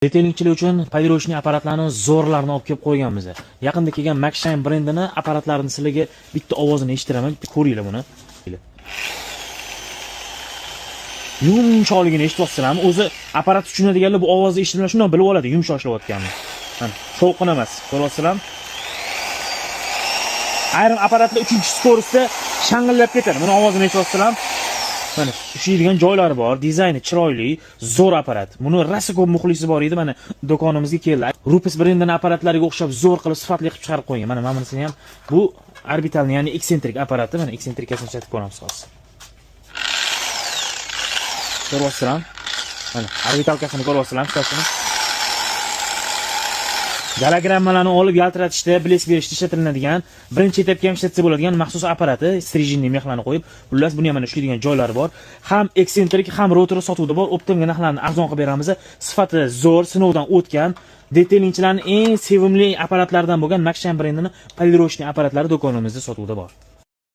Detailing uchun polirochniy apparatlarni zo'rlarni olib kelib qo'yganmiz. Yaqinda kelgan Maxshine brendini apparatlarini sizlarga bitta ovozini eshitiraman, bitta ko'ringlar buni. Yumshoqligini eshityapsizlarmi? O'zi apparat tushunadiganlar bu ovozni eshitib shundan bilib oladi, yumshoq ishlayotganini. Mana shovqin emas, ko'ryapsizlarmi? Ayrim apparatlar 3-skorsda shang'illab ketadi. Buni ovozini eshityapsizlarmi? Mana ushlaydigan joylari bor, dizayni chiroyli, zo'r apparat. Buni rosa ko'p muxlisi bor edi, mana do'konimizga keldi. Rupes brendining apparatlariga o'xshab zo'r qilib sifatli qilib chiqarib qo'ygan. Mana bunisini ham bu orbitalni, ya'ni eksentrik apparati. Mana eksentrikasini chatib ko'ramiz hozir. Ko'ryapsizlarmi? Mana orbitalkasini ko'ryapsizlarmi, shuni? Gologrammalarni olib yaltiratishda, blesk berishda ishlatiladigan, birinchi etapga ham ishlatsa bo'ladigan maxsus apparati, strijinli mexlarni qo'yib, xullas buni ham mana ushlaydigan joylari bor. Ham eksentrik, ham rotori sotuvda bor. Optimga narxlarni arzon qilib beramiz. Sifati zo'r, sinovdan o'tgan, detailingchilarning eng sevimli apparatlaridan bo'lgan Maxshine brendining polirochniy apparatlari do'konimizda sotuvda bor.